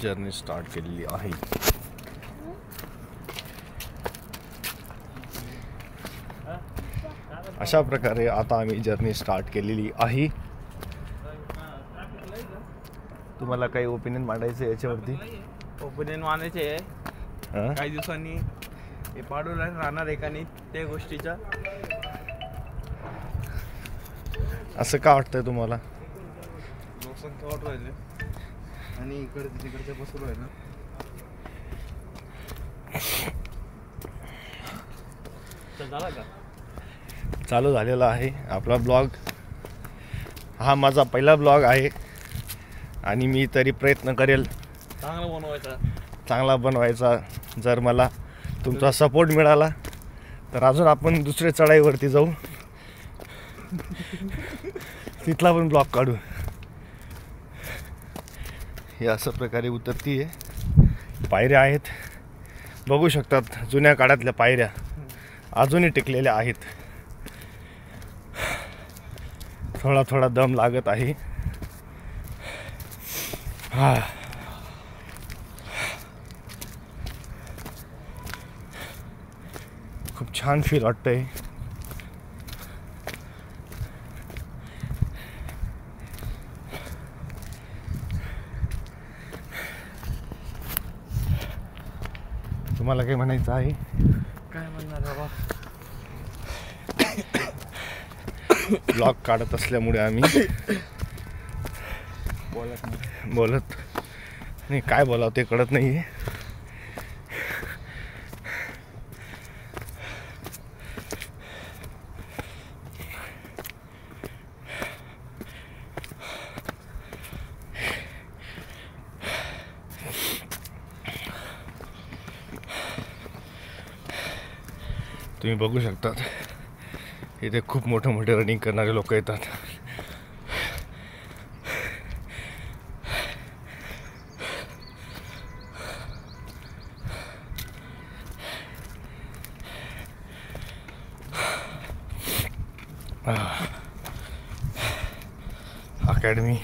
Journey start केलेली आहे। अशा प्रकारे आता आम्ही जर्नी स्टार्ट केलेली आहे। तुम्हाला काही ओपिनियन मांडायचं याच्यावरती? ओपिनियन मानायचे आहे काही दिवसांनी हे पाडून राहणार आहे का नाही त्या गोष्टीच्या। असं का वाटतंय तुम्हाला? लोकसंख्या वाढ राहिली आणि इकडे तिकडच्या बसून राहिलं। झाला का? चालू झालेला आहे आपला ब्लॉग। हा माझा पहिला ब्लॉग आहे आणि मी तरी प्रयत्न करेल चांगला बनवायचा। जर मला तुमचा सपोर्ट मिळाला तर अजून आपण दुसऱ्या चढाईवरती जाऊ, तिथला पण ब्लॉग काढू। हे अशा प्रकारे उतरती आहे, पायऱ्या आहेत बघू शकतात, जुन्या काळातल्या पायऱ्या अजूनही टिकलेल्या आहेत। थोडा थोडा दम लागत आहे। खूप छान फील वाटतंय। तुम्हाला काही म्हणायचं आहे? काय म्हणणार बाबा, ब्लॉग काढत असल्यामुळे आम्ही बोलत नाही, काय बोलावं ते कळत नाही आहे। तुम्ही बघू शकतात इथे खूप मोठे रनिंग करणारे लोक येतात। अकॅडमी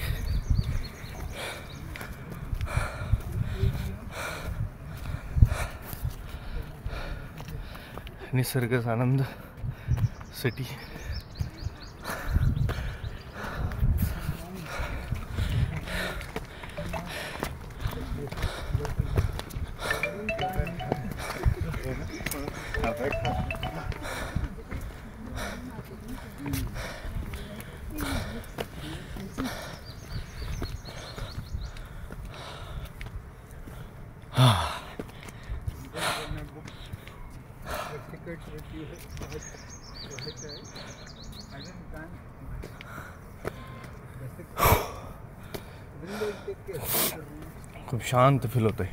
निसर्ग आनंद सिटी। खूप शांत फील होत आहे।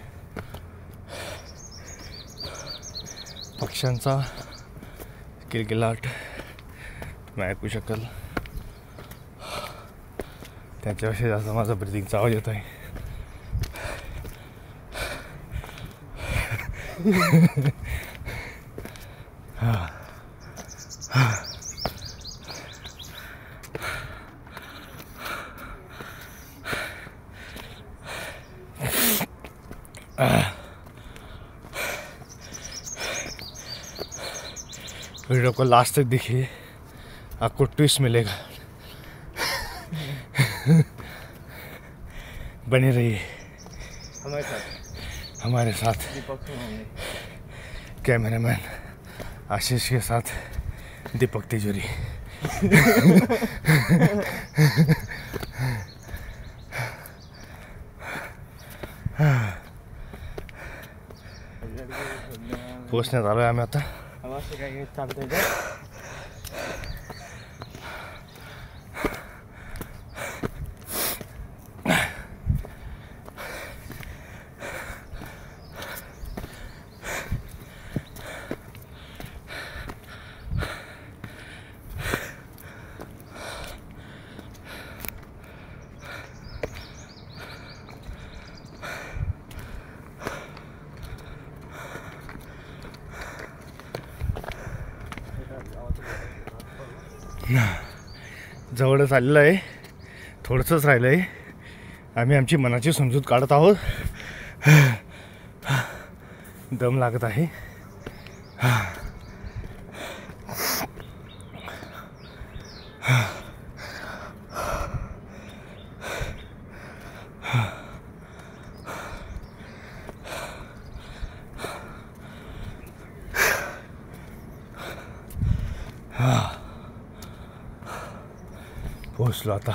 पक्ष्यांचा किलकिलाट तुम्ही ऐकू शकाल, त्याच्याविषयी जास्त माझा ब्रीथिंगचा आवाज येत आहे। वीडियो को लास्ट तक देखिए, आपको ट्विस्ट मिलेगा। बने रहिए हमारे साथ। कैमरामैन आशीष के साथ दीपक तिजोरी। पोचण्यात आलोय आम्ही आता। जवळच आलेलं आहे, थोडंसंच राहिलं आहे। आम्ही आमची मनाची समजूत काढत आहोत दम लागत आहे. पोहोचलो आता.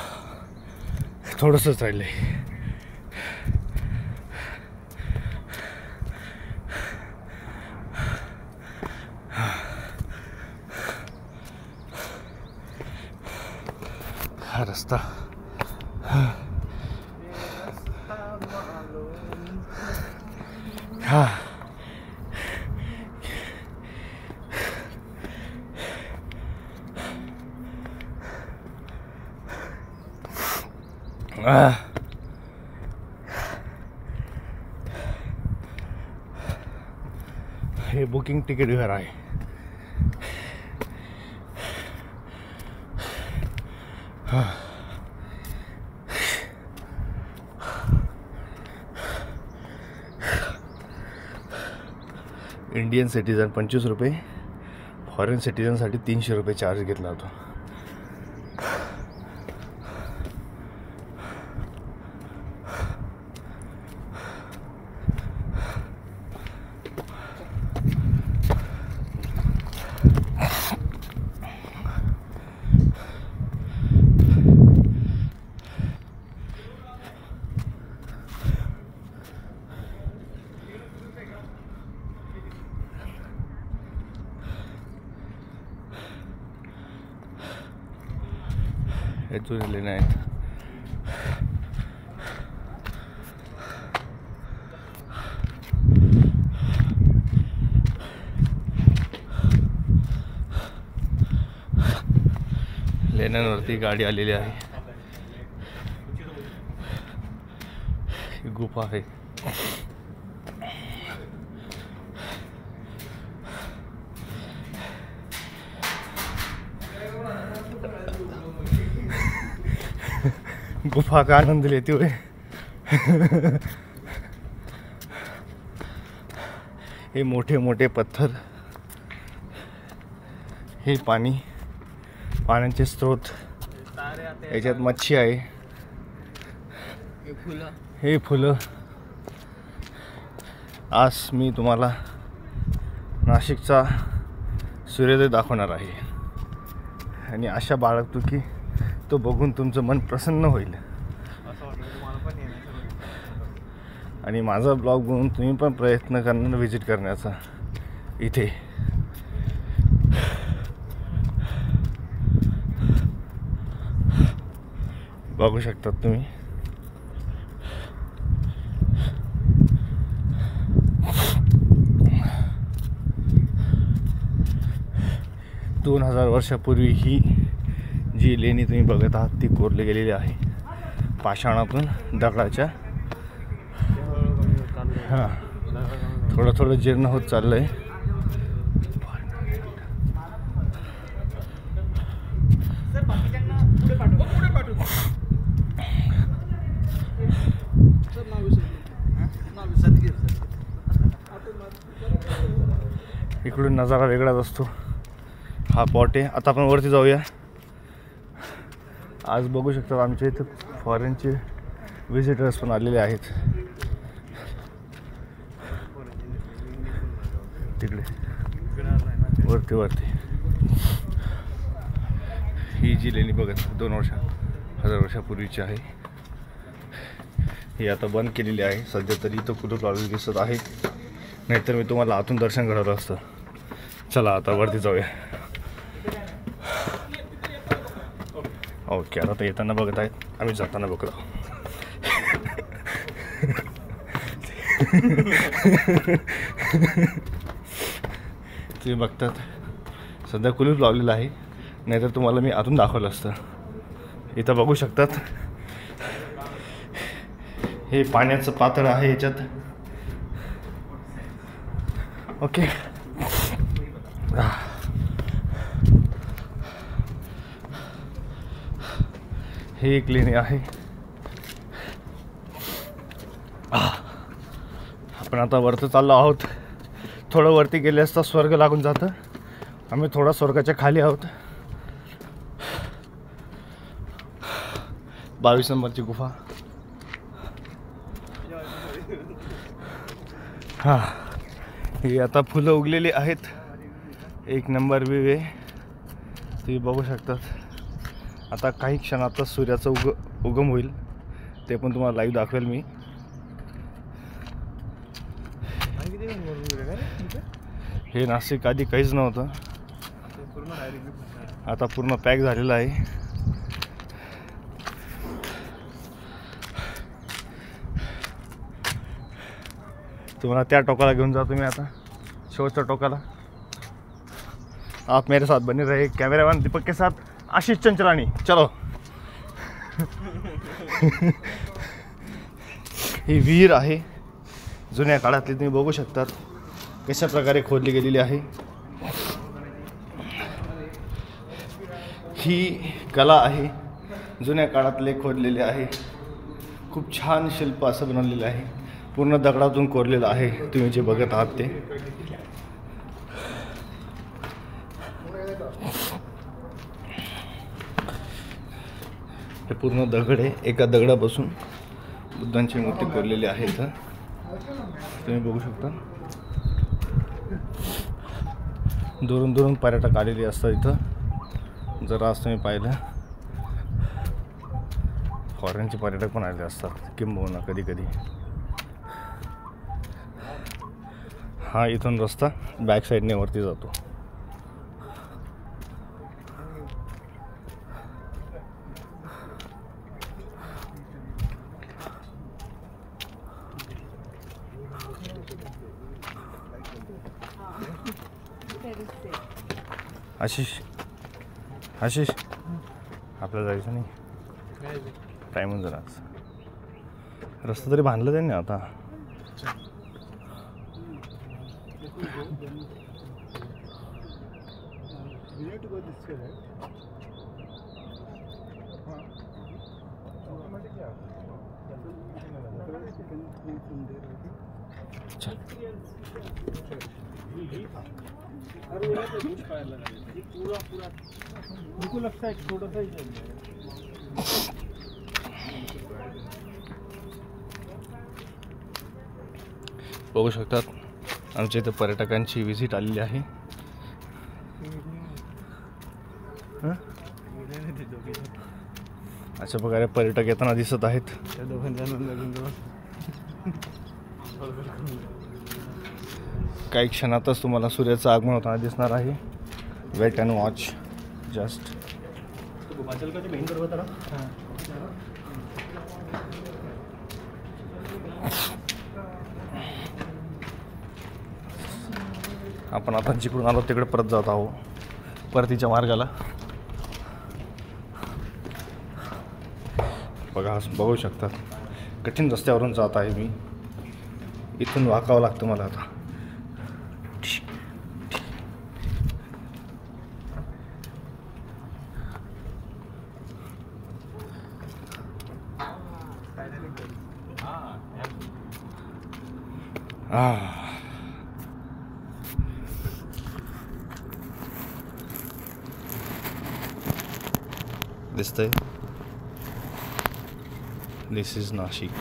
थोडंसंच राहिलंय. हा रस्ता हा हे बुकिंग तिकीट घर आहे. इंडियन सिटीजन 25 रुपये, फॉरेन सिटीजनसाठी 300 रुपये चार्ज घेतला होता. हे जुने लेण्या आहेत. लेण्यांवरती गाडी आलेली आहे. ही गुफा आहे. गुफा का आनंद लेते हुए हे मोठे मोठे पत्थर, हे पाणी, पाण्याचे स्रोत, याच्यात मच्छी आहे. हे फुलं. आज मी तुम्हाला नाशिकचा सूर्योदय दाखवणार आहे आणि आशा बाळगतो की तो बघून तुमचं मन प्रसन्न होईल आणि माझा ब्लॉग बघून तुम्ही पण प्रयत्न करणार व्हिजिट करण्याचा. इथे बघू शकतात तुम्ही. दोन 2000 वर्षापूर्वी ही जी लेणी तुम्ही बघत आहात ती कोरली गेलेली आहे पाषाणातून, दगडाच्या. हां, थोडं थोडं जीर्ण होत चाललंय. इकडून नजारा वेगळाच असतो. हा पॉट आहे. आता आपण वरती जाऊया. आज बघू शकता आमच्या इथे फॉरेनचे व्हिजिटर्स पण आलेले आहेत. तिकडे वरती वरती ही जी लेणी बघत 1000 वर्षापूर्वीची आहे. ही आता बंद केलेली आहे सध्या तरी. इथं कुठं लावलेली दिसत आहे, नाहीतर मी तुम्हाला आतून दर्शन घडवलं असतं. चला आता वरती जाऊया. ओके, आता येताना बघत आहेत, आम्ही जाताना बघतो. तुम्ही बघतात सध्या कुलूप लावलेलं आहे, नाहीतर तुम्हाला मी आतून दाखवलं असतं. इथं बघू शकतात हे पाण्याचं पातळ आहे याच्यात. ओके, हे एक लेणी आहे. आपण आता वरती चाललो आहोत. थोडं वरती गेले असता स्वर्ग लागून जातं. आम्ही थोडा स्वर्गाच्या खाली आहोत. 22 नंबरची गुफा. हां, ही आता फुलं उगलेली आहेत. 1 नंबर व्ह्यू आहे, तुम्ही बघू शकतात. आता काही क्षणातच सूर्याचं उगम होईल, ते पण तुम्हाला लाईव्ह दाखवेल मी. हे नाशिक आधी काहीच नव्हतं, आता पूर्ण पॅक झालेलं आहे. तुम्हाला त्या टोकाला घेऊन जातो मी आता, शेवटच्या टोकाला. आप मेरे साथ बने रहे. कैमरामैन दीपक के साथ आशीष चंचलानी. चलो. ही विहीर आहे जुन्या काळातली, तुम्ही बघू शकतात कशा प्रकारे खोदली गेलेली आहे. ही कला आहे, जुन्या काळातले खोदलेले आहे. खूप छान शिल्प असं बनवलेलं आहे, पूर्ण दगडातून कोरलेलं आहे. तुम्ही जे बघत आहात ते हे पूर्ण दगड आहे. एका दगडापासून बुद्धांची मूर्ती कोरलेली आहे. इथं तुम्ही बघू शकता. दुरून दुरून पर्यटक आलेले असतात इथं. जर आज तुम्ही पाहिलं, फॉरेनचे पर्यटक पण आलेले असतात किंबहुना कधी कधी. हा इथून रस्ता बॅक साईडने वरती जातो. आशिष आपल्याला जायचं नाही, टाईमच जरा. रस्ता तरी बांधला त्यांनी आता. बघू शकतात आमच्या इथे पर्यटकांची व्हिजिट आलेली आहे. अशा प्रकारे पर्यटक येताना दिसत आहेत. काही क्षणातच तुम्हाला सूर्याचं आगमन होताना दिसणार आहे. Wait and watch just. आपण आता जिकडून आलो तिकडे परत जात आहोत, परतीच्या मार्गाला. बघू शकतात कठीण रस्त्यावरून जात आहे मी. इथून वाकावं लागतं मला आता. दिसतंय. This is Nashik.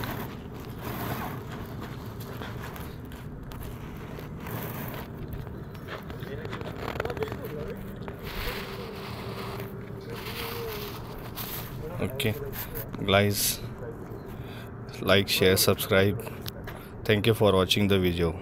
Okay, guys, like, share, subscribe. Thank you for watching the video.